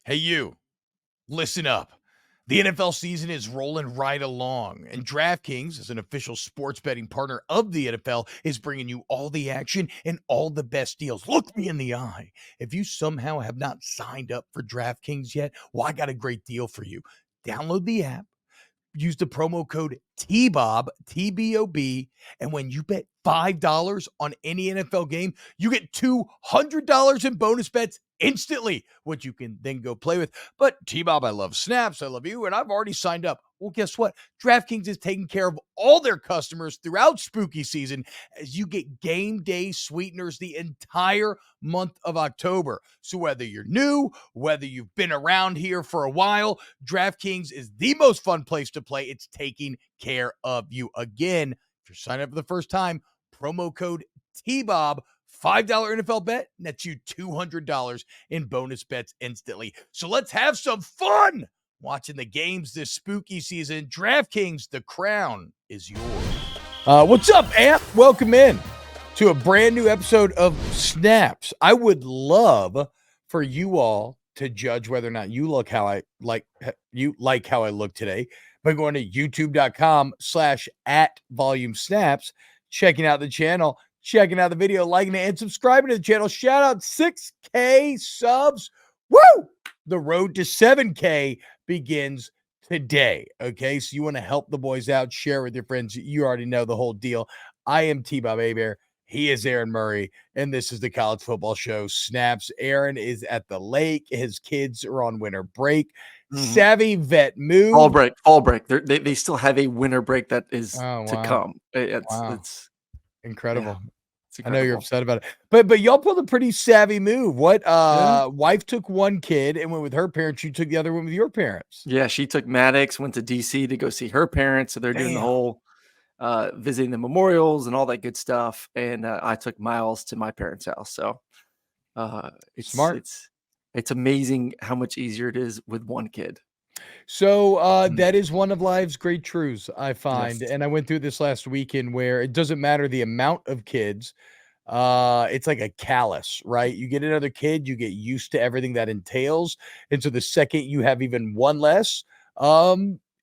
Hey, you, listen up. The NFL season is rolling right along, and DraftKings, as an official sports betting partner of the NFL, is bringing you all the action and all the best deals. Look me in the eye. If you somehow have not signed up for DraftKings yet, well, I got a great deal for you. Download the app. Use the promo code T-Bob, T-B-O-B, and when you bet $5 on any NFL game, you get $200 in bonus bets instantly, which you can then go play with. But T-Bob, I love snaps, I love you, and I've already signed up. Well, guess what? DraftKings is taking care of all their customers throughout spooky season as you get game day sweeteners the entire month of October. So whether you're new, whether you've been around here for a while, DraftKings is the most fun place to play. It's taking care of you. Again, if you're signing up for the first time, promo code T-Bob, $5 NFL bet, nets you $200 in bonus bets instantly. So let's have some fun watching the games this spooky season. DraftKings, the crown is yours. What's up, Amp? Welcome in to a brand new episode of Snaps. I would love for you all to judge whether or not you look how I like how I look today by going to youtube.com/@volumesnaps, checking out the channel, checking out the video, liking it, and subscribing to the channel. Shout out 6K subs. Woo! The road to 7K begins today. Okay, so you want to help the boys out, share with your friends. You already know the whole deal. I am T-Bob Hebert. He is Aaron Murray, and this is the College Football Show Snaps. Aaron is at the lake. His kids are on winter break. Savvy vet move. Fall break. They still have a winter break that is to come. It's incredible. Yeah, it's incredible. I know you're upset about it, but y'all pulled a pretty savvy move. What? Wife took one kid and went with her parents. You took the other one with your parents. Yeah, she took Maddox, went to DC to go see her parents. So they're doing the whole visiting the memorials and all that good stuff. And I took Miles to my parents' house. So it's smart. It's amazing how much easier it is with one kid. So that is one of life's great truths, I find. Yes. And I went through this last weekend where it doesn't matter the amount of kids. It's like a callus, right? You get another kid, you get used to everything that entails. And so the second you have even one less,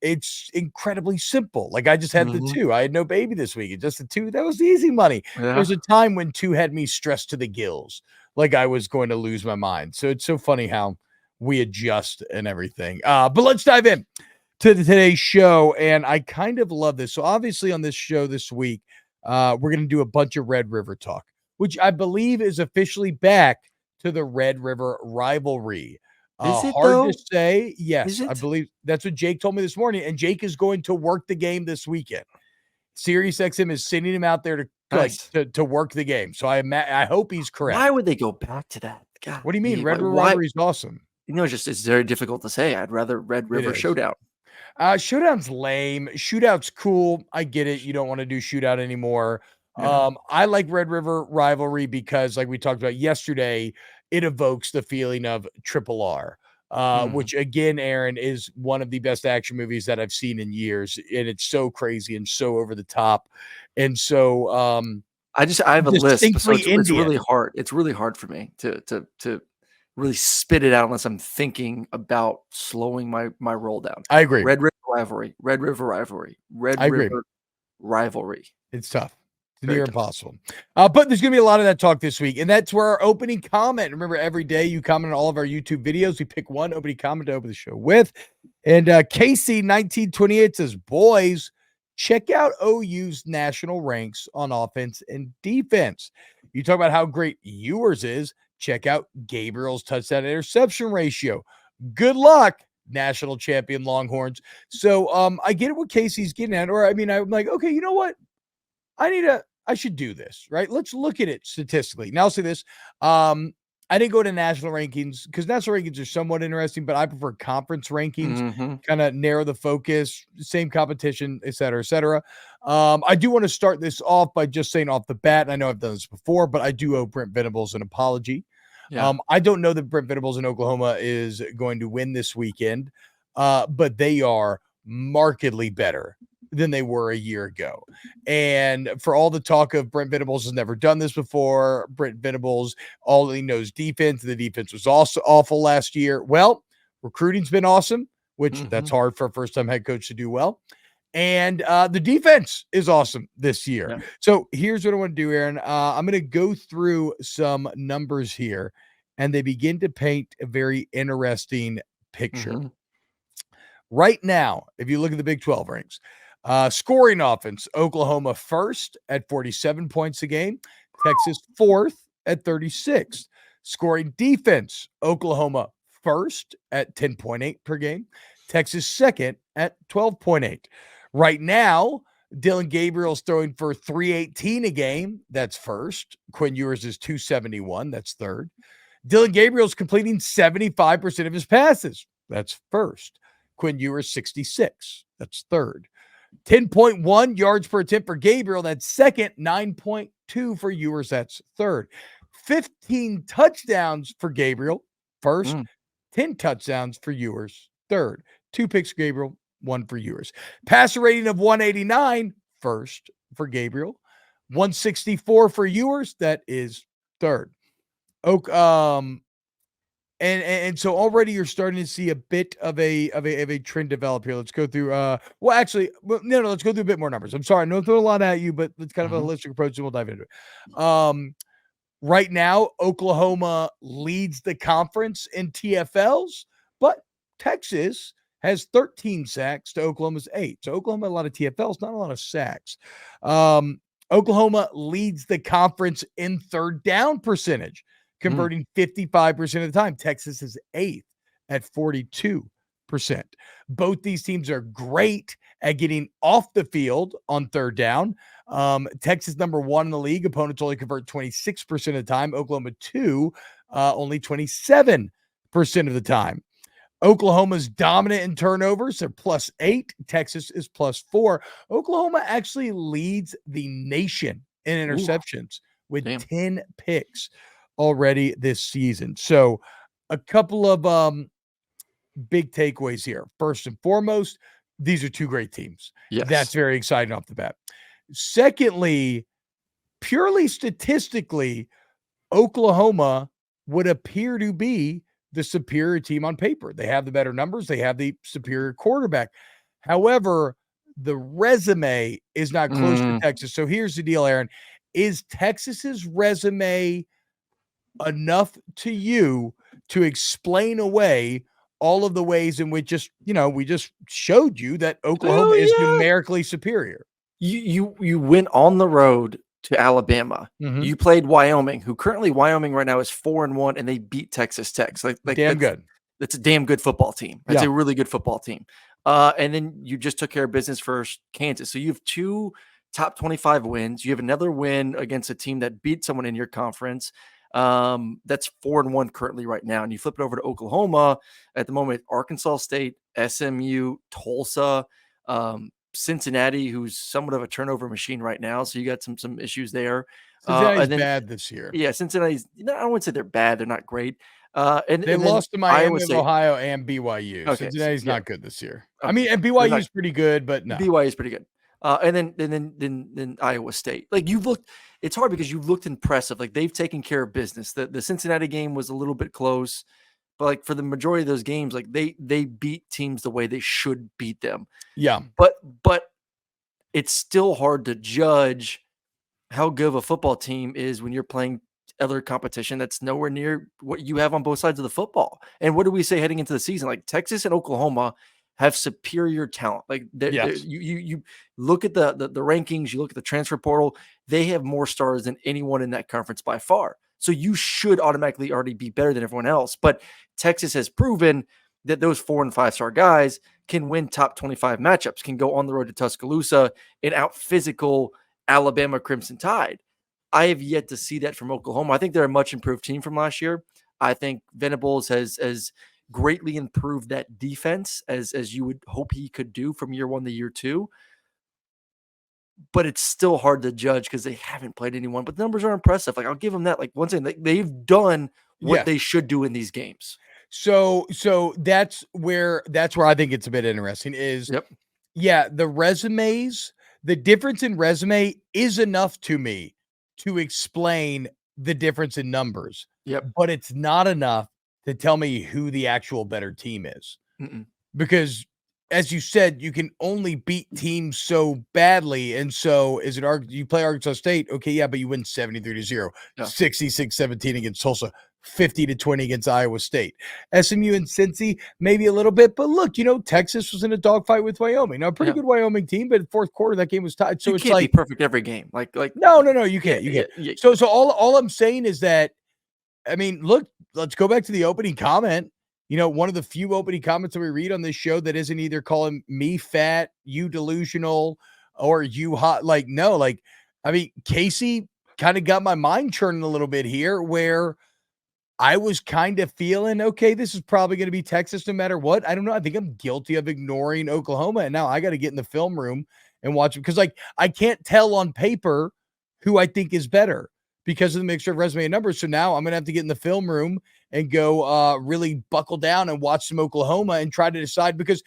it's incredibly simple. Like I just had the two. I had no baby this week. Just the two. That was the easy money. Yeah. There's a time when two had me stressed to the gills, like I was going to lose my mind. So it's so funny how we adjust and everything. But let's dive in to today's show. And I kind of love this. So obviously on this show this week, we're going to do a bunch of Red River talk, which I believe is officially back to the Red River Rivalry. Is it hard though? to say. Yes, I believe that's what Jake told me this morning. And Jake is going to work the game this weekend. SiriusXM is sending him out there to work the game. So I hope he's correct. Why would they go back to that? God, what do you mean? Red River Rivalry is awesome. It's very difficult to say. I'd rather Red River Showdown. Showdown's lame. Shootout's cool. I get it. You don't want to do shootout anymore. Yeah. I like Red River Rivalry because, like we talked about yesterday, it evokes the feeling of Triple R, which again, Aaron, is one of the best action movies that I've seen in years. And it's so crazy and so over the top. And so I have a list. So it's really hard. It's really hard for me to really spit it out unless I'm thinking about slowing my roll down. I agree. Red River Rivalry. Red River Rivalry. It's tough. It's near impossible. But there's going to be a lot of that talk this week. And that's where our opening comment. Remember, every day you comment on all of our YouTube videos. We pick one opening comment to open the show with. And KC1928 says, boys, check out OU's national ranks on offense and defense. You talk about how great yours is. Check out Gabriel's touchdown interception ratio. Good luck, national champion Longhorns. So I get what Casey's getting at. Or I'm like, okay, you know what? I should do this, right? Let's look at it statistically. Now I'll say this. I didn't go to national rankings because national rankings are somewhat interesting, but I prefer conference rankings, kind of narrow the focus, same competition, et cetera, et cetera. I do want to start this off by just saying off the bat, and I know I've done this before, but I do owe Brent Venables an apology. Yeah. I don't know that Brent Venables in Oklahoma is going to win this weekend, but they are markedly better than they were a year ago. And for all the talk of Brent Venables has never done this before, Brent Venables, all he knows defense, the defense was also awful last year. Well, Recruiting's been awesome, which that's hard for a first-time head coach to do well. And the defense is awesome this year. Yeah. So here's what I want to do, Aaron. I'm going to go through some numbers here, and they begin to paint a very interesting picture. Right now, if you look at the Big 12 ranks, scoring offense, Oklahoma first at 47 points a game, Texas fourth at 36. Scoring defense, Oklahoma first at 10.8 per game, Texas second at 12.8. Right now, Dylan Gabriel's throwing for 318 a game. That's first. Quinn Ewers is 271. That's third. Dylan Gabriel's completing 75% of his passes. That's first. Quinn Ewers 66. That's third. 10.1 yards per attempt for Gabriel. That's second. 9.2 for Ewers. That's third. 15 touchdowns for Gabriel. First. 10 touchdowns for Ewers. Third. 2 picks for Gabriel. 1 for Ewers. Passer rating of 189. First for Gabriel. 164 for Ewers. That is third. And so already you're starting to see a bit of a trend develop here. Let's go through let's go through a bit more numbers. I'm sorry, I know I throw a lot at you, but it's kind of a holistic approach and we'll dive into it. Right now, Oklahoma leads the conference in TFLs, but Texas has 13 sacks to Oklahoma's 8. So Oklahoma, a lot of TFLs, not a lot of sacks. Oklahoma leads the conference in third down percentage, converting 55% of the time. Texas is 8th at 42%. Both these teams are great at getting off the field on third down. Texas number 1 in the league. Opponents only convert 26% of the time. Oklahoma 2, only 27% of the time. Oklahoma's dominant in turnovers. They're +8. Texas is +4. Oklahoma actually leads the nation in interceptions with 10 picks already this season. So a couple of big takeaways here. First and foremost, these are 2 great teams. Yes. That's very exciting off the bat. Secondly, purely statistically, Oklahoma would appear to be the superior team on paper. They have the better numbers. They have the superior quarterback. However, the resume is not close to Texas. So here's the deal, Aaron. Is Texas's resume enough to you to explain away all of the ways in which we just showed you that Oklahoma is numerically superior? You went on the road to Alabama. You played Wyoming, who currently Wyoming right now is 4-1, and they beat Texas Tech. So damn good. That's a damn good football team. That's a really good football team. And then you just took care of business for Kansas. So you have 2 top 25 wins. You have another win against a team that beat someone in your conference. That's 4-1 currently right now. And you flip it over to Oklahoma at the moment, Arkansas State, SMU, Tulsa, Cincinnati, who's somewhat of a turnover machine right now. So you got some issues there. Cincinnati's bad this year. Yeah, Cincinnati's, I wouldn't say they're bad. They're not great. And they lost to Miami of Ohio and BYU. Okay, Cincinnati's not good this year. Okay. I mean, and BYU is pretty good, but no. BYU is pretty good. And then Iowa State. Like it's hard because you looked impressive. Like they've taken care of business. The Cincinnati game was a little bit close, but like for the majority of those games, like they beat teams the way they should beat them. Yeah. But it's still hard to judge how good of a football team is when you're playing other competition that's nowhere near what you have on both sides of the football. And what do we say heading into the season? Like Texas and Oklahoma have superior talent. Like you look at the rankings, you look at the transfer portal, they have more stars than anyone in that conference by far. So you should automatically already be better than everyone else. But Texas has proven that those 4- and 5-star guys can win top 25 matchups, can go on the road to Tuscaloosa and out physical Alabama Crimson Tide. I have yet to see that from Oklahoma. I think they're a much improved team from last year. I think Venables has greatly improved that defense as you would hope he could do from year 1 to year 2. But it's still hard to judge because they haven't played anyone. But the numbers are impressive. Like I'll give them that. Like once again, they've done what they should do in these games. So that's where I think it's a bit interesting is the resumes, the difference in resume is enough to me to explain the difference in numbers. Yep. But it's not enough to tell me who the actual better team is. Mm-mm. Because as you said, you can only beat teams so badly. And so is it you play Arkansas State? Okay, yeah, but you win 73-0, Yeah. 66-17 against Tulsa, 50-20 against Iowa State. SMU and Cincy, maybe a little bit, but look, Texas was in a dogfight with Wyoming. Now, a pretty Yeah. good Wyoming team, but fourth quarter that game was tied. So You it's can't be like, perfect every game. Like no, you yeah, can't, you yeah, can't. yeah. So all I'm saying is that, I mean, look, let's go back to the opening comment. One of the few opening comments that we read on this show that isn't either calling me fat, you delusional, or you hot. Like, no, like, I mean, Casey kind of got my mind churning a little bit here where I was kind of feeling, okay, this is probably going to be Texas no matter what. I don't know. I think I'm guilty of ignoring Oklahoma. And now I got to get in the film room and watch it because, like, I can't tell on paper who I think is better because of the mixture of resume and numbers. So now I'm going to have to get in the film room and go really buckle down and watch some Oklahoma and try to decide because,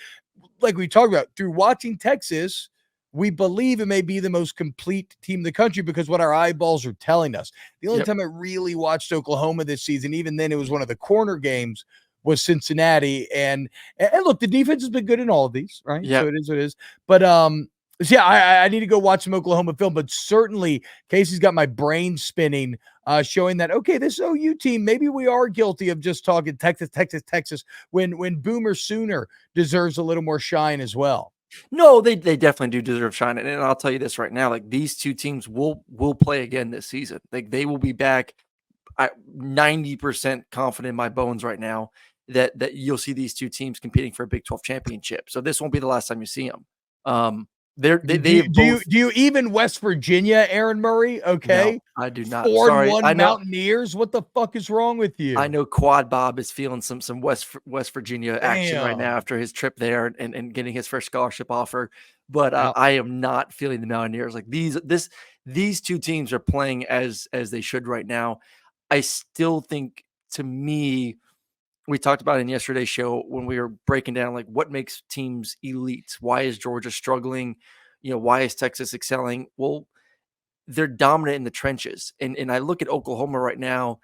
like we talked about, through watching Texas, we believe it may be the most complete team in the country because what our eyeballs are telling us. The only Yep. time I really watched Oklahoma this season, even then it was one of the corner games, was Cincinnati. And look, the defense has been good in all of these, right? Yeah. So it is what it is. But so yeah, I need to go watch some Oklahoma film, but certainly Casey's got my brain spinning, showing that, okay, this OU team, maybe we are guilty of just talking Texas, when Boomer Sooner deserves a little more shine as well. No, they definitely do deserve shine, and I'll tell you this right now, like, these 2 teams will play again this season. Like, they will be back. I'm 90% confident in my bones right now that you'll see these 2 teams competing for a Big 12 championship. So this won't be the last time you see them. They have both. Do you even West Virginia, Aaron Murray? No, Okay. I do not. Sorry. 4-1 Mountaineers. What the fuck is wrong with I you? know Quad Bob is feeling some West Virginia action right now Damn. after his trip there and getting his first scholarship offer. But Well, I am not feeling the Mountaineers. Like these 2 teams are playing as they should right now. I still think, to me, we talked about it in yesterday's show when we were breaking down like what makes teams elite. Why is Georgia struggling? Why is Texas excelling? Well, they're dominant in the trenches. And I look at Oklahoma right now,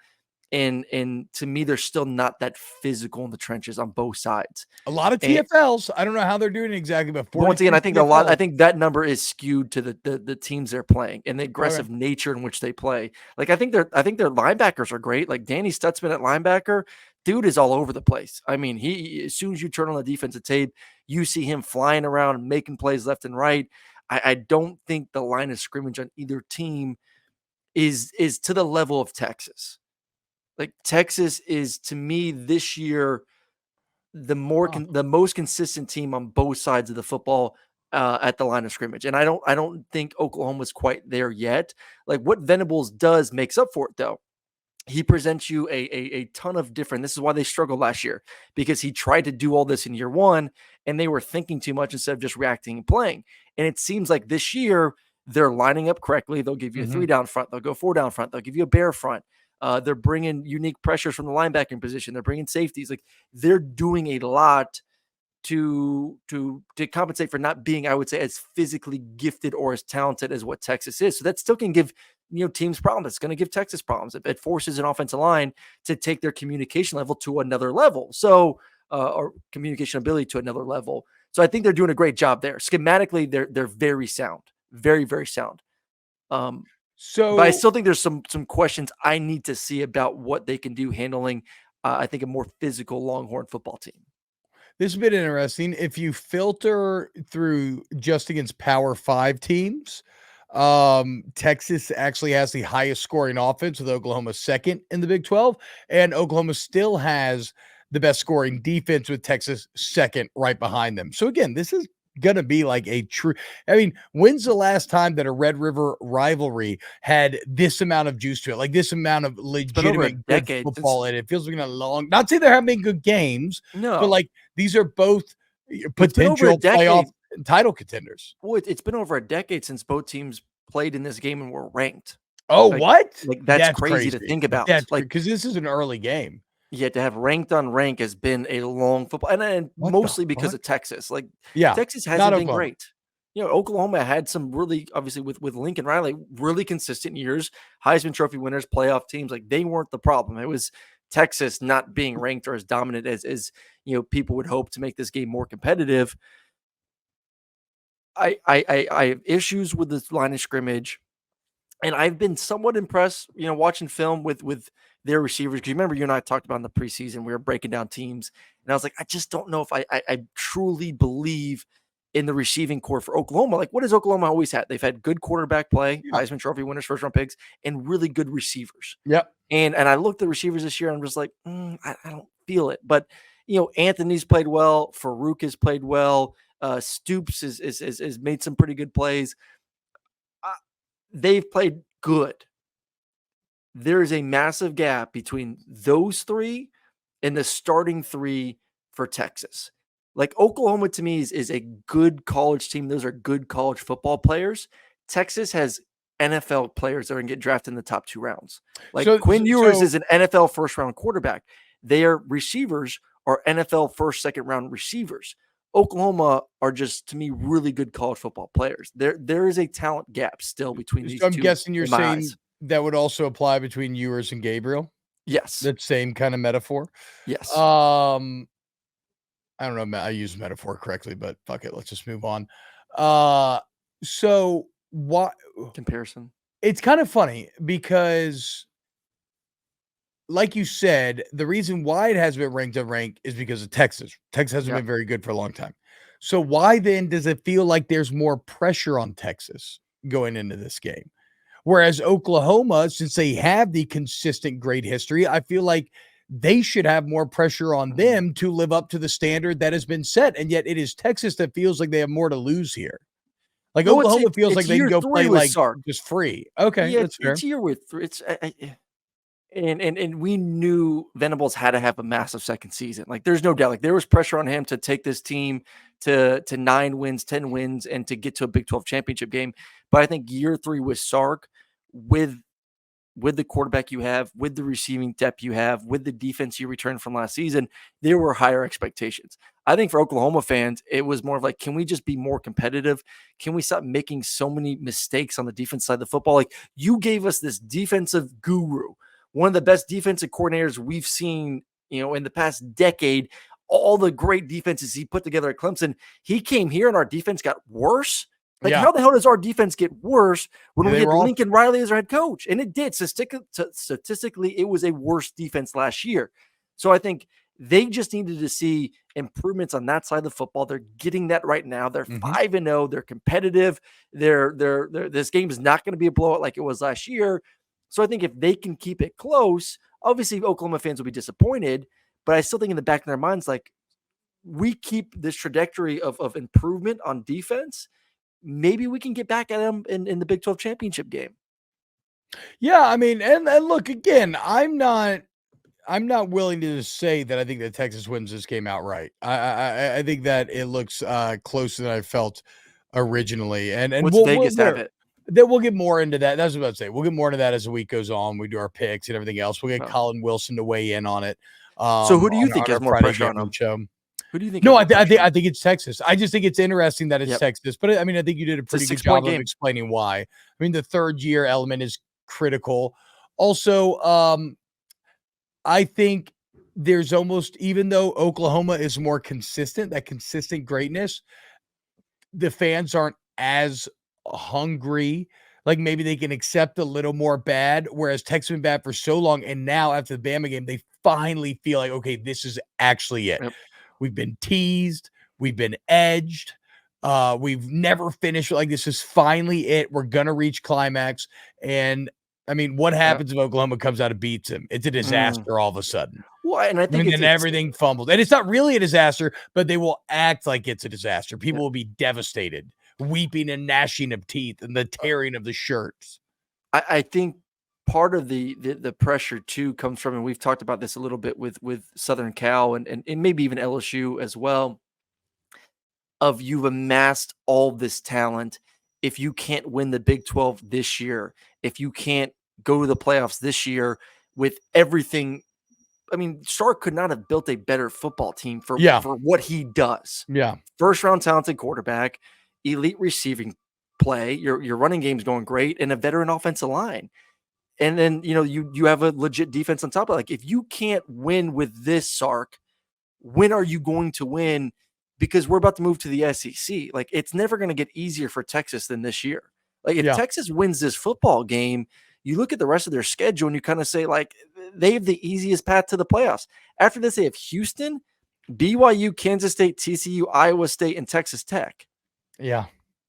and to me, they're still not that physical in the trenches on both sides. a lot of And TFLs. I don't know how they're doing exactly, but once again, 42 I TFLs. think that number is skewed to the teams they're playing and the Okay. aggressive nature in which they play. Like I think their linebackers are great. Like Danny Stutzman at linebacker, dude is all over the place. I mean, he as soon as you turn on the defensive tape, you see him flying around, making plays left and right. I don't think the line of scrimmage on either team is to the level of Texas. Like Texas is, to me, this year the most consistent team on both sides of the football at the line of scrimmage. And I don't think Oklahoma's quite there yet. Like what Venables does makes up for it though. He presents you a ton of different. This is why they struggled last year, because he tried to do all this in year one and they were thinking too much instead of just reacting and playing. And it seems like this year they're lining up correctly. They'll give you a 3 down front. They'll go 4 down front. They'll give you a bear front. They're bringing unique pressures from the linebacking position. They're bringing safeties. Like they're doing a lot to compensate for not being, I would say, as physically gifted or as talented as what Texas is. So that still can give teams problems. It's going to give Texas problems. It forces an offensive line to take their communication level to another level. So or communication ability to another level. So I think they're doing a great job there. Schematically, they're very sound, very very sound. But I So still think there's some questions I need to see about what they can do handling. I think a more physical Longhorn football team. this has been interesting. If you filter through just against Power 5 teams, Texas actually has the highest scoring offense, with Oklahoma second in the Big 12, and Oklahoma still has the best scoring defense, with Texas second right behind them. So again, this is gonna be like a true. I mean, when's the last time that a Red River rivalry had this amount of juice to it, like this amount of It's been over a legitimate good decade since. football? And it feels like a long. Not saying there haven't been good games, but No, like these are both it's been over a potential playoff decade. title contenders. Well, it's been over a decade since both teams played in this game and were ranked. Oh, Like what? that's That's crazy to crazy. think about. That's Like, because this is an early game. yeah, to have ranked on rank has been a long football, and What the mostly because fuck? of Texas. Like Yeah, Texas not hasn't been Oklahoma. great. Oklahoma had some really, obviously with Lincoln Riley, really consistent years, Heisman Trophy winners, playoff teams. Like they weren't the problem. It was Texas not being ranked or as dominant as people would hope to make this game more competitive. I have issues with the line of scrimmage, and I've been somewhat impressed, watching film with their receivers. Because remember, you and I talked about in the preseason, we were breaking down teams, and I was like, I just don't know if I truly believe in the receiving core for Oklahoma. Like, what has Oklahoma always had? They've had good quarterback play, Yeah. Heisman Trophy winners, first round picks, and really good receivers. Yep. And I looked at the receivers this year and was like, I don't feel it. But Anthony's played well, Farouk has played well, Stoops is made some pretty good plays. They've played good. There is a massive gap between those three and the starting three for Texas. Like, Oklahoma to me is a good college team. Those are good college football players. Texas has NFL players that are going to get drafted in the top 2 rounds. Like, Quinn Ewers is an NFL first round quarterback. Their receivers are NFL first, second round receivers. Oklahoma are just, to me, really good college football players. There is a talent gap still between these two. I'm guessing you're saying that would also apply between Ewers and Gabriel. Yes. That same kind of metaphor. Yes. I don't know. I used metaphor correctly, but fuck it. Let's just move on. So what comparison? It's kind of funny because, like you said, the reason why it has been ranked unranked is because of Texas. Texas hasn't been very good for a long time. So why then does it feel like there's more pressure on Texas going into this game? Whereas Oklahoma, since they have the consistent great history, I feel like they should have more pressure on them to live up to the standard that has been set. And yet it is Texas that feels like they have more to lose here. Like, no, Oklahoma feels like they can go play like Sark. Just free. Okay, yeah, that's fair. It's year with it's and we knew Venables had to have a massive second season. Like, there's no doubt. Like, there was pressure on him to take this team to 9 wins, 10 wins, and to get to a Big 12 championship game. But I think year 3 with Sark, with the quarterback you have, with the receiving depth you have, with the defense you returned from last season, there were higher expectations. I think for Oklahoma fans, it was more of like, can we just be more competitive? Can we stop making so many mistakes on the defense side of the football? Like, you gave us this defensive guru, one of the best defensive coordinators we've seen, in the past decade. All the great defenses he put together at Clemson, he came here and our defense got worse. Like, how the hell does our defense get worse when we had Lincoln Riley as our head coach? And it did. Statistically, it was a worse defense last year. So I think they just needed to see improvements on that side of the football. They're getting that right now. They're 5-0. They're competitive. This game is not going to be a blowout like it was last year. So I think if they can keep it close, obviously Oklahoma fans will be disappointed, but I still think in the back of their minds, like, we keep this trajectory of improvement on defense, maybe we can get back at them in the Big 12 championship game. Yeah, I mean, and look, again, I'm not willing to say that I think that Texas wins this game outright. I think that it looks closer than I felt originally. And Vegas have it? We'll get more into that. That's what I was about to say. We'll get more into that as the week goes on. We do our picks and everything else. We'll get Colin Wilson to weigh in on it. So who do you think has more pressure on them? Show. Who do you think? No, I think it's Texas. I just think it's interesting that it's Texas. But I mean, I think you did a pretty good job of explaining why. I mean, the third year element is critical. Also, I think there's almost, even though Oklahoma is more consistent, that consistent greatness, the fans aren't as hungry. Like, maybe they can accept a little more bad, whereas Texas been bad for so long. And now after the Bama game, they finally feel like, okay, this is actually it. We've been teased. We've been edged. We've never finished. Like, this is finally it. We're going to reach climax. And I mean, what happens if Oklahoma comes out and beats him? It's a disaster all of a sudden. Well, and I think then everything fumbles. And it's not really a disaster, but they will act like it's a disaster. People will be devastated, weeping and gnashing of teeth and the tearing of the shirts. I think part of the pressure too comes from, and we've talked about this a little bit with Southern Cal and maybe even LSU as well, of you've amassed all this talent. If you can't win the Big 12 this year, if you can't go to the playoffs this year with everything, I mean, Sark could not have built a better football team for what he does. Yeah. First round talented quarterback, elite receiving play, your running game's going great, and a veteran offensive line. And then, you have a legit defense on top of it. Like, if you can't win with this, Sark, when are you going to win? Because we're about to move to the SEC. Like, it's never going to get easier for Texas than this year. Like, if Yeah. Texas wins this football game, you look at the rest of their schedule and you kind of say, like, they have the easiest path to the playoffs. After this, they have Houston, BYU, Kansas State, TCU, Iowa State, and Texas Tech. Yeah.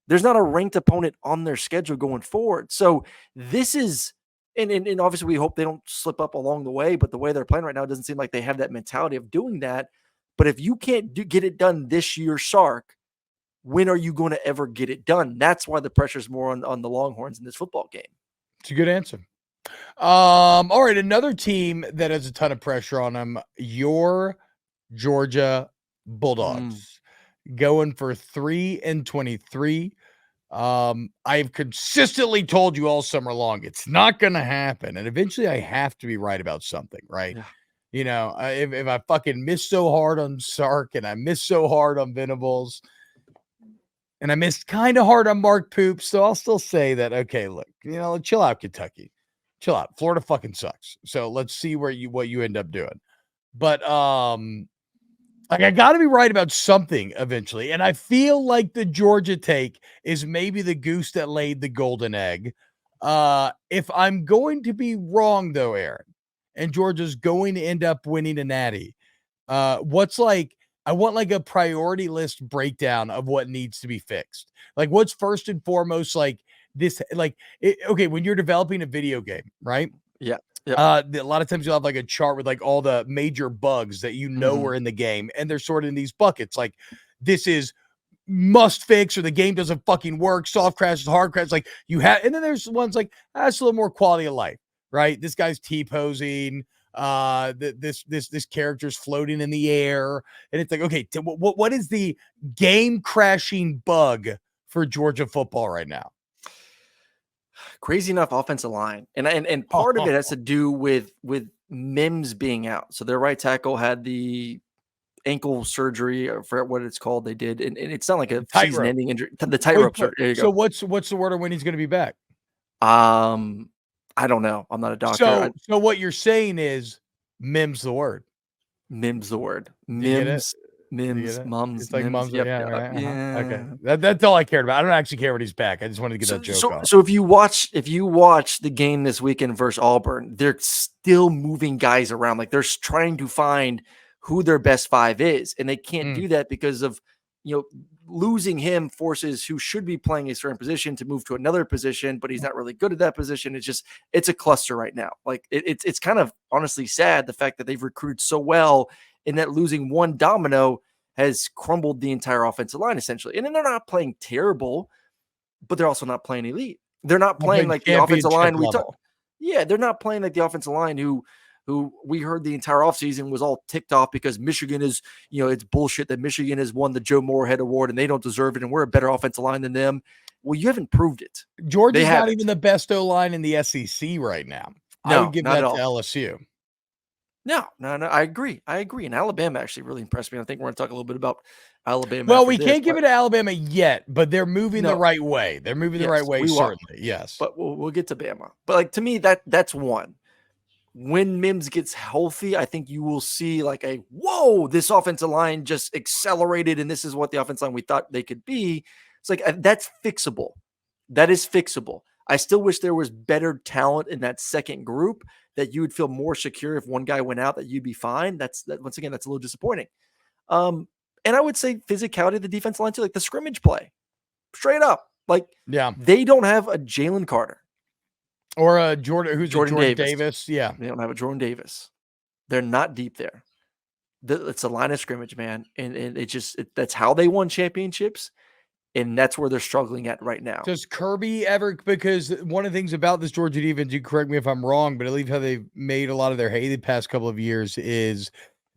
There's not a ranked opponent on their schedule going forward. So this is, and obviously we hope they don't slip up along the way, but the way they're playing right now, it doesn't seem like they have that mentality of doing that. But if you can't get it done this year, Sark, when are you going to ever get it done? That's why the pressure is more on the Longhorns in this football game. It's a good answer. All right, another team that has a ton of pressure on them, your Georgia Bulldogs, going for 3-23. I've consistently told you all summer long, it's not going to happen. And eventually I have to be right about something, right? Yeah. If I fucking miss so hard on Sark and I miss so hard on Venables and I missed kind of hard on Mark Poop, so I'll still say that, okay, look, chill out, Kentucky. Chill out. Florida fucking sucks. So let's see what you end up doing. But I got to be right about something eventually. And I feel like the Georgia take is maybe the goose that laid the golden egg. If I'm going to be wrong, though, Aaron, and Georgia's going to end up winning a natty, I want like a priority list breakdown of what needs to be fixed. Like, what's first and foremost, like this, like, okay, when you're developing a video game, right? Yeah. A lot of times you'll have like a chart with like all the major bugs that are in the game, and they're sorted in these buckets. Like, this is must fix, or the game doesn't fucking work, soft crashes, hard crashes. Like, you have, and then there's ones like that's a little more quality of life, right? This guy's T-posing, this character's floating in the air, and it's like, okay, what is the game crashing bug for Georgia football right now? Crazy enough, offensive line, and part of it has to do with Mims being out. So their right tackle had the ankle surgery, or for what it's called. They did, and it's not like a season-ending injury. The tightrope surgery. There you go. So what's the word on when he's going to be back? I don't know. I'm not a doctor. So what you're saying is Mims the word. Mims the word. Mims, mums. It's like Mims. mums. Yep, Yeah, right. yeah. Okay. That's all I cared about. I don't actually care when he's back. I just wanted to get that joke off. So if you watch the game this weekend versus Auburn, they're still moving guys around. Like, they're trying to find who their best five is, and they can't do that because of losing him forces who should be playing a certain position to move to another position, but he's not really good at that position. It's a cluster right now. Like, it's kind of honestly sad, the fact that they've recruited so well, and that losing one domino has crumbled the entire offensive line essentially. And then they're not playing terrible, but they're also not playing elite. They're not playing like the offensive line we talk. Yeah, they're not playing like the offensive line who we heard the entire offseason was all ticked off because Michigan is, it's bullshit that Michigan has won the Joe Moorhead Award and they don't deserve it, and we're a better offensive line than them. Well, you haven't proved it. Georgia's not even the best O-line in the SEC right now. No, I would give that to LSU. No, I agree. And Alabama actually really impressed me. I think we're going to talk a little bit about Alabama. Well, we can't give it to Alabama yet, but they're moving the right way. They're moving the right way, certainly. Yes. But we'll get to Bama. But like, to me, that's one. When Mims gets healthy, I think you will see like this offensive line just accelerated, and this is what the offensive line we thought they could be. It's like, that's fixable. That is fixable. I still wish there was better talent in that second group, that you would feel more secure if one guy went out, that you'd be fine. Once again, that's a little disappointing. And I would say physicality of the defensive line too, like the scrimmage play, straight up. Like, they don't have a Jalen Carter or a Jordan Davis. Yeah, they don't have a Jordan Davis. They're not deep there. It's a line of scrimmage, man, and that's how they won championships. And that's where they're struggling at right now. Does Kirby ever, because one of the things about this Georgia defense, you correct me if I'm wrong, but I believe how they've made a lot of their hay the past couple of years is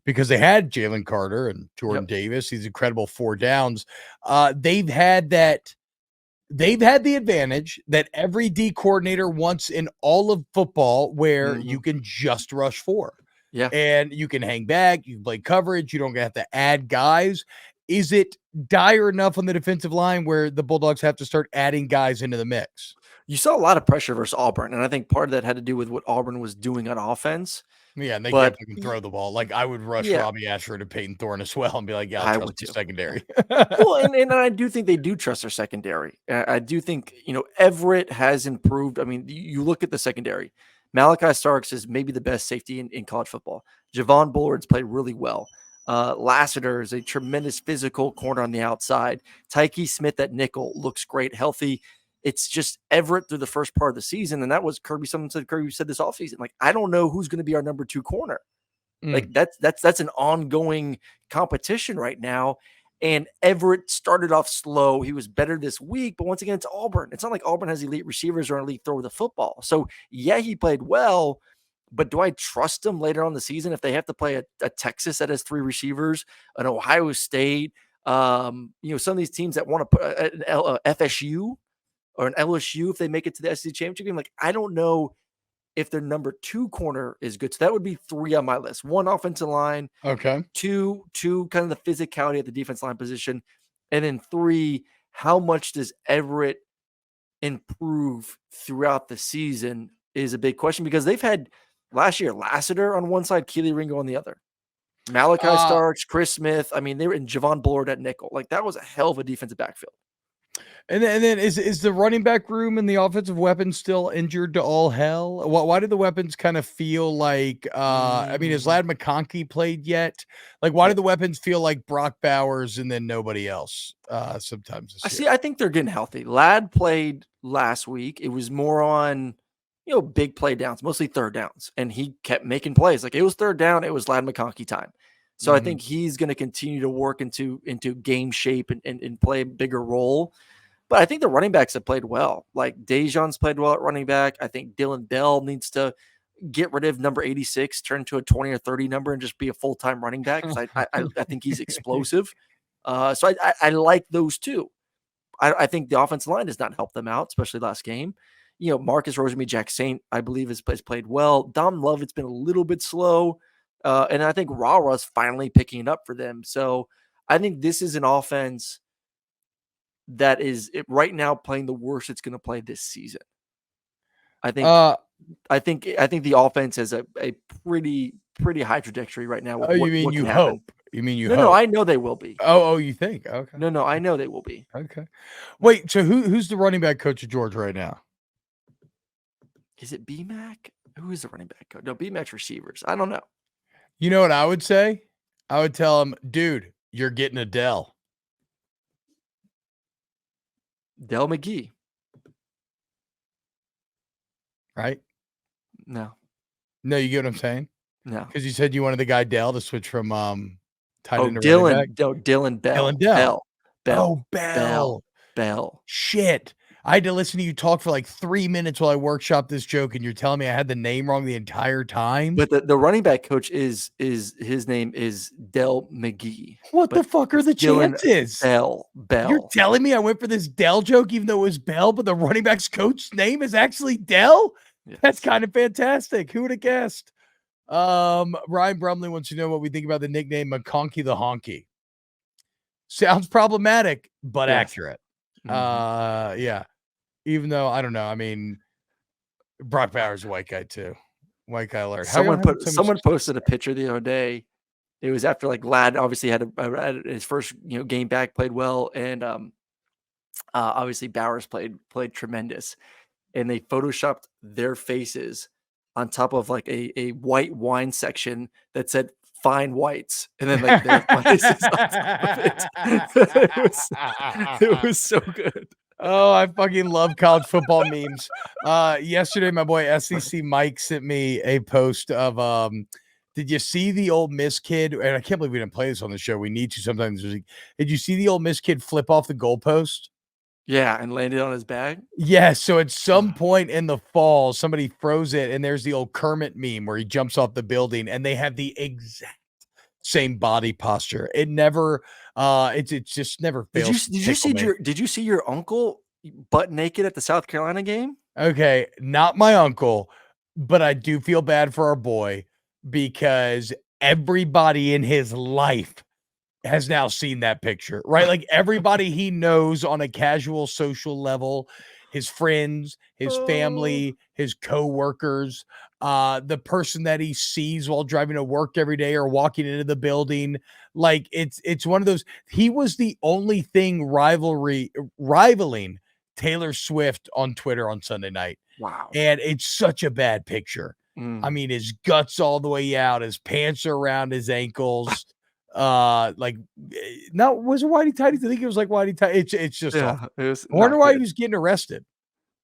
because they had Jalen Carter and Jordan Davis, these incredible 4 downs. They've had the advantage that every D coordinator wants in all of football, where you can just rush 4. Yeah. And you can hang back, you can play coverage, you don't have to add guys. Is it dire enough on the defensive line where the Bulldogs have to start adding guys into the mix? You saw a lot of pressure versus Auburn, and I think part of that had to do with what Auburn was doing on offense. Yeah, and they can't But fucking throw the ball. Like, I would rush yeah, Robbie Ashford and Peyton Thorne as well and be like, "Yeah, I'll I trust would the too. secondary." Well, and I do think they do trust their secondary. I do think, Everett has improved. I mean, you look at the secondary. Malachi Starks is maybe the best safety in college football. Javon Bullard's played really well. Lassiter is a tremendous physical corner on the outside. Tyke Smith at nickel looks great, healthy. It's just Everett through the first part of the season, and that was Kirby. Kirby said this offseason, like, I don't know who's going to be our number 2 corner. Mm, Like that's an ongoing competition right now. And Everett started off slow. He was better this week, but once again, it's Auburn. It's not like Auburn has elite receivers or an elite thrower of the football. So yeah, he played well, but do I trust him later on the season if they have to play a Texas that has 3 receivers, an Ohio State, some of these teams that want to put an FSU or an LSU if they make it to the SEC championship game? Like, I don't know if their number 2 corner is good. So that would be 3 on my list. 1 offensive line, okay. 2 kind of the physicality at the defense line position, and then 3, how much does Everett improve throughout the season is a big question because they've had last year Lassiter on one side, Keely Ringo on the other. Malachi Uh, Starks, Chris Smith. I mean, they were in Javon Bullard at nickel. Like, that was a hell of a defensive backfield. and then is the running back room and the offensive weapons still injured to all hell? Why do the weapons kind of feel like I mean, has Mm, Lad McConkey played yet? Like, why do yeah. the weapons feel like Brock Bowers and then nobody else sometimes I this year? see. I think they're getting healthy. Lad played last week. It was more on, big play downs, mostly third downs, and he kept making plays. Like, it was third down, it was Lad McConkey time. So I Mhm. think he's going to continue to work into game shape and play a bigger role. But I think the running backs have played well. Like, Dejon's played well at running back. I think Dylan Bell needs to get rid of number 86, turn to a 20 or 30 number, and just be a full time running back because I think he's explosive. So I like those two. I think the offensive line does not help them out, especially last game. Marcus Rosemy, Jack Saint, I believe, has played well. Dom Love, it's been a little bit slow. And I think Ra's finally picking it up for them. So I think this is an offense that is right now playing the worst it's going to play this season. I think Uh, I think I think the offense has a pretty high trajectory right now with oh, you mean what you can happen. hope? You mean you No, hope? I know they will be. Oh, you think? Okay, No, I know they will be. okay. Wait, so who's the running back coach of Georgia right now? Is it BMAC? Who is the running back coach? No, BMAC's receivers. I don't know. You know what I would say? I would tell him, dude, you're getting Adele. Dell McGee. Right? No, No, you get what I'm saying? no. Because you said you wanted the guy Dell to switch from tight Oh, end to running back. Dylan Dylan Bell. Dell. Bell. Oh, Bell. Bell. Bell. Bell. Shit. I had to listen to you talk for like 3 minutes while I workshopped this joke, and you're telling me I had the name wrong the entire time? But the running back coach is his name is Dell McGee. What the But fuck are it's the Dylan chances? Bell. You're Bell. telling me I went for this Dell joke even though it was Bell, but the running back's coach's name is actually Dell? That's Yes. kind of fantastic. Who would have guessed? Ryan Brumley wants to know what we think about the nickname McConkey the Honky. Sounds problematic, but Yes. accurate. Mhm. Yeah. Even though I don't know. I mean, Brock Bowers, a white guy too. White guy alert. How y'all having so much Someone success posted a picture the other day. It was after, like, Lad obviously had his first, game back, played well, and obviously Bowers played tremendous, and they photoshopped their faces on top of, like, a white wine section that said "Fine Whites," and then, like, their faces on top of it. It was so good. Oh, I fucking love college football memes. Yesterday, my boy SEC Mike sent me a post of did you see the old Miss kid? And I can't believe we didn't play this on the show. We need to sometimes. Did you see the old Miss kid flip off the goalpost? Yeah, and landed on his bag. Yes. So at some point in the fall, somebody froze it, and there's the old Kermit meme where he jumps off the building, and they have the exact same body posture. It never, it just never fails to tickle me. Did you see your uncle butt naked at the South Carolina game? Okay, not my uncle, but I do feel bad for our boy because everybody in his life has now seen that picture, right? Like everybody he knows on a casual social level his friends, his Oh, family, his coworkers, the person that he sees while driving to work every day or walking into the building. Like it's one of those. He was the only thing rivaling Taylor Swift on Twitter on Sunday night. wow. And it's such a bad picture. I Mm. mean, his guts all the way out, his pants are around his ankles. Like, no, was it whitey tighty? I think it was like whitey tighty. It's just Yeah, awful. it was I wonder not why he good. was getting arrested.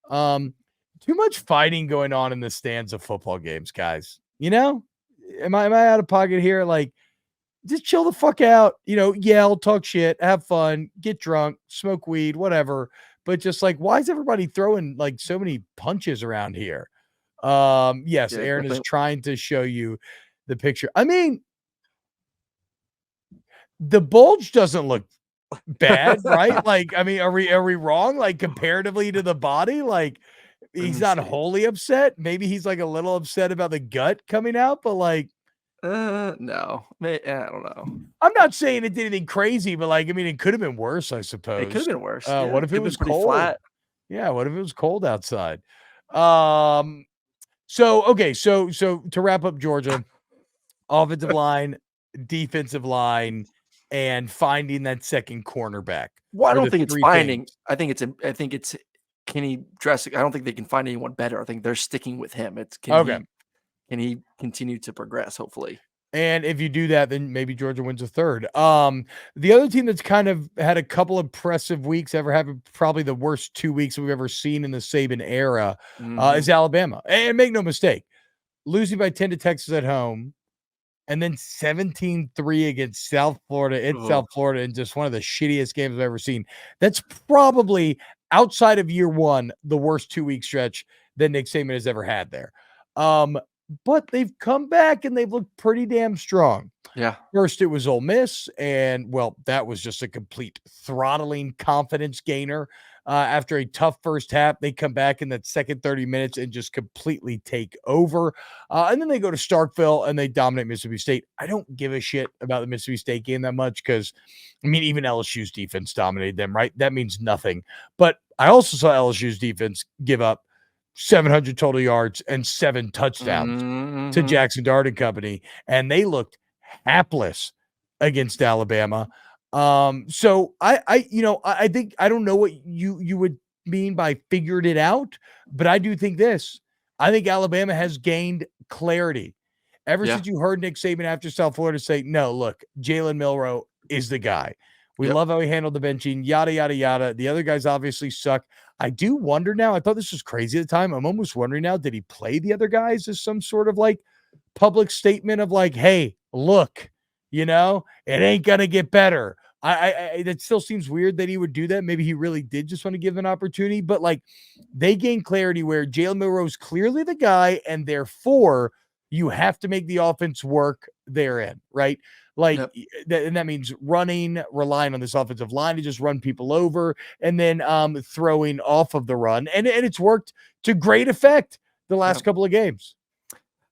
Um, Too much fighting going on in the stands of football games, guys. You know, am I out of pocket here? Like, just chill the fuck out, yell, talk shit, have fun, get drunk, smoke weed, whatever. But just like, why is everybody throwing like so many punches around here? Yes, Yeah, Aaron is definitely. trying to show you the picture. I mean, the bulge doesn't look bad, right? Like, I mean, are we wrong? Like comparatively to the body, like Let he's me not see. wholly upset. Maybe he's like a little upset about the gut coming out, but like No, I don't know. I'm not saying it did anything crazy, but like, I mean, it could have been worse, I It could have suppose. been worse. Yeah, What it if could it have been was pretty cold? flat. Yeah, what if it was cold outside? Um, so okay, so to wrap up Georgia, offensive line, defensive line, and finding that second cornerback Well, I are don't the think it's three finding. things. I think it's can he dress? I don't think they can find anyone better. I think they're sticking with him. It's Okay. can he continue to progress? Hopefully. And if you do that, then maybe Georgia wins a third. The other team that's kind of had a couple impressive weeks, ever having probably the worst 2 weeks we've ever seen in the Saban era, Hmm. is Alabama. And make no mistake, losing by 10 to Texas at home, and then 17-3 against South Florida in Oh, South Florida in just one of the shittiest games I've ever seen. That's probably outside of year one, the worst 2 week stretch that Nick Saban has ever had there. Um, but they've come back and they've looked pretty damn strong. yeah. First, it was Ole Miss, and well, that was just a complete throttling confidence gainer. After a tough first half, they come back in that second 30 minutes and just completely take over. And then they go to Starkville and they dominate Mississippi State. I don't give a shit about the Mississippi State game that much because, I mean, even LSU's defense dominated them, right? That means nothing. But I also saw LSU's defense give up 700 total yards and 7 touchdowns to Hmm. Jackson Dart and company, and they looked hapless against Alabama. So I think I don't know what you would mean by figured it out, but I do think this. I think Alabama has gained clarity ever Yeah. since you heard Nick Saban after South Florida say, "No, look, Jalen Milroe is the guy. We Yep. love how he handled the benching, yada yada yada. The other guys obviously suck." I do wonder now. I thought this was crazy at the time. I'm almost wondering now, did he play the other guys as some sort of like public statement of like, "Hey, look, it ain't gonna get better." That still seems weird that he would do that. Maybe he really did just want to give them an opportunity, but like they gain clarity where Jalen Milroe's clearly the guy, and therefore you have to make the offense work therein, right? Like, Yep. and that means running, relying on this offensive line to just run people over, and then throwing off of the run, and it's worked to great effect the last Yep. couple of games.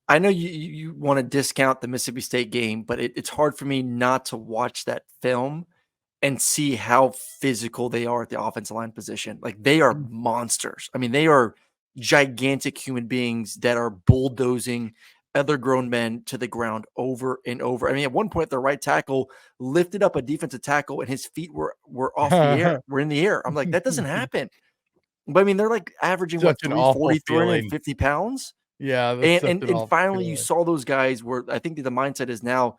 I know you want to discount the Mississippi State game, but it's hard for me not to watch that film and see how physical they are at the offensive line position. Like they are monsters. I mean, they are gigantic human beings that are bulldozing other grown men to the ground over and over. I mean, at one point, the right tackle lifted up a defensive tackle and his feet were off the air, were in the air. I'm like, that doesn't happen. But I mean, they're like averaging what Such an awful 340, feeling. 350 pounds. Yeah, that's And such and an and awful finally you feeling. saw those guys where I think the mindset is now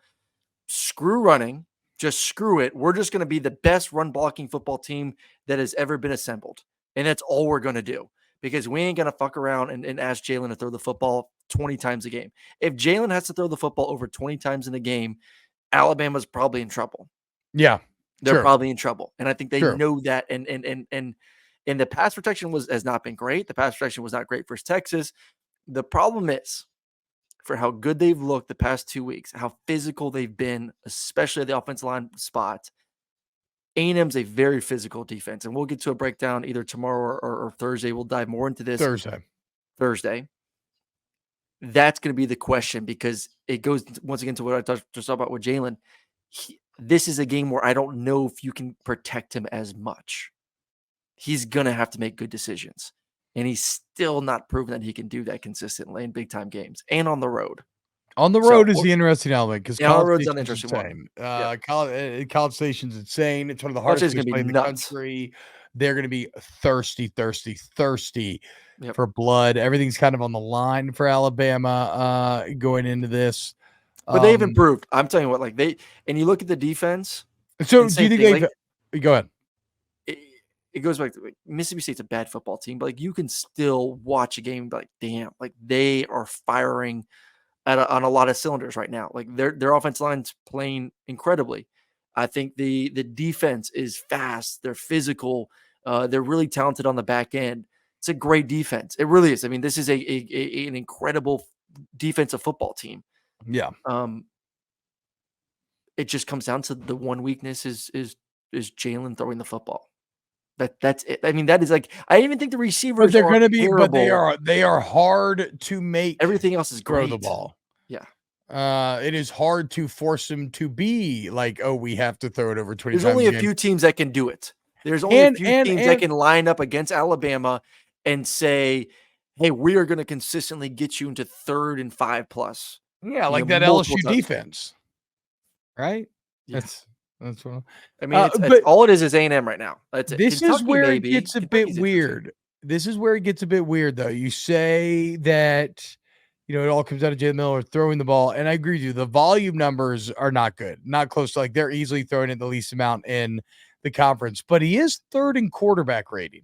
screw running, just screw it. We're just going to be the best run blocking football team that has ever been assembled. And that's all we're going to do because we ain't going to fuck around and ask Jalen to throw the football 20 times a game. If Jalen has to throw the football over 20 times in a game, Alabama's probably in trouble. Yeah, They're sure, probably in trouble. And I think they sure. know that. And the pass protection has not been great. The pass protection was not great versus Texas. The problem is for how good they've looked the past 2 weeks, how physical they've been, especially at the offensive line spot. A&M's a very physical defense, and we'll get to a breakdown either tomorrow or Thursday. We'll dive more into this Thursday. Thursday. That's going to be the question because it goes once again to what I just talked about with Jalen. This is a game where I don't know if you can protect him as much. he's gonna have to make good decisions. And he's still not proven that he can do that consistently in big time games and on the road. On the road is the interesting element because Yeah, on the College road's an Station's interesting one. insane. Yeah. College Station's insane. It's one of the College hardest Station's things gonna to be play in the nuts. country. They're going to be thirsty Yep. for blood. Everything's kind of on the line for Alabama going into this. But they've improved. I'm telling you what, like and you look at the defense. So and do you same think thing, they've go ahead? It goes back to like, Mississippi State's a bad football team, but like you can still watch a game and be like, damn, like they are firing on a lot of cylinders right now. Like their offensive line's playing incredibly. I think the defense is fast. They're physical. They're really talented on the back end. It's a great defense. It really is. I mean, this is an incredible defensive football team. Yeah. It just comes down to the one weakness is Jalen throwing the football. That's it. I mean, that is like I even think the receivers But they're are going to be terrible. but they are hard to make. Everything else is throw great. the ball. Yeah. It is hard to force them to be like, oh, we have to throw it over 20 There's times. only a few teams that can do it. There's only a few teams that can line up against Alabama and say, hey, we are going to consistently get you into 3rd and 5+. Yeah, like that LSU defense. Right? Yeah. That's what I mean, it's all it is A&M right now. That's it. This Kentucky, is where maybe. it gets a bit weird. This is where it gets a bit weird, though. You say that, it all comes out of Jalen Miller throwing the ball, and I agree with you. The volume numbers are not good, not close to like they're easily throwing it the least amount in the conference, but he is 3rd in quarterback rating,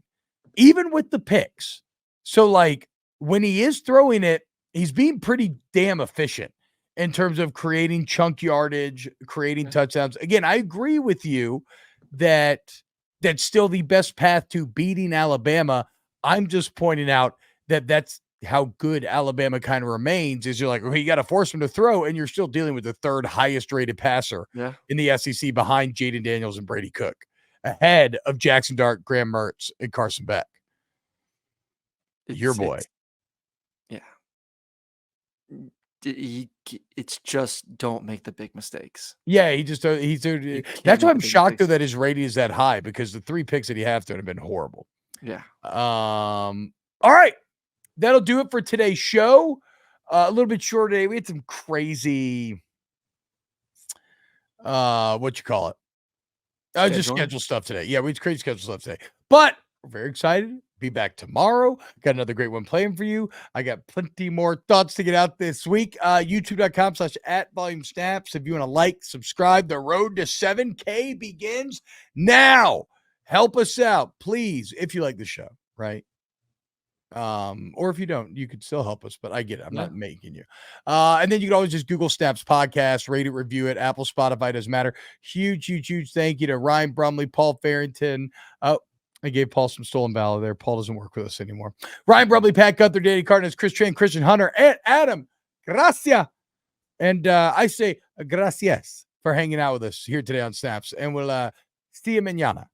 even with the picks. So, like, when he is throwing it, he's being pretty damn efficient in terms of creating chunk yardage, creating touchdowns. Again, I agree with you that that's still the best path to beating Alabama. I'm just pointing out that that's how good Alabama kind of remains is you're like, well, you got to force him to throw, and you're still dealing with the 3rd highest rated passer in the SEC behind Jaden Daniels and Brady Cook, ahead of Jackson Dart, Graham Mertz, and Carson Beck. Your boy. It's just don't make the big mistakes. Yeah, that's why I'm shocked though that his rating is that high, because the 3 picks that he have done have been horrible. Yeah. All right. That'll do it for today's show. A little bit short today. We had some crazy just schedule stuff today. Yeah, we had crazy schedule stuff today. But we're very excited. Be back tomorrow. Got another great one playing for you. I got plenty more thoughts to get out this week. YouTube.com/@volumesnaps. If you want to like, subscribe, the road to 7K begins now. Help us out, please, if you like the show, right? Or if you don't, you could still help us, but I get it. I'm not making you. And then you can always just Google Snaps Podcast, rate it, review it, Apple, Spotify, doesn't matter. Huge thank you to Ryan Brumley, Paul Farrington. I gave Paul some stolen valor there. Paul doesn't work with us anymore. Ryan Brumley, Pat Gunther, Danny Cardenas, Chris Train, Christian Hunter, and Adam. Gracias. And I say gracias for hanging out with us here today on Snaps. And we'll see you mañana.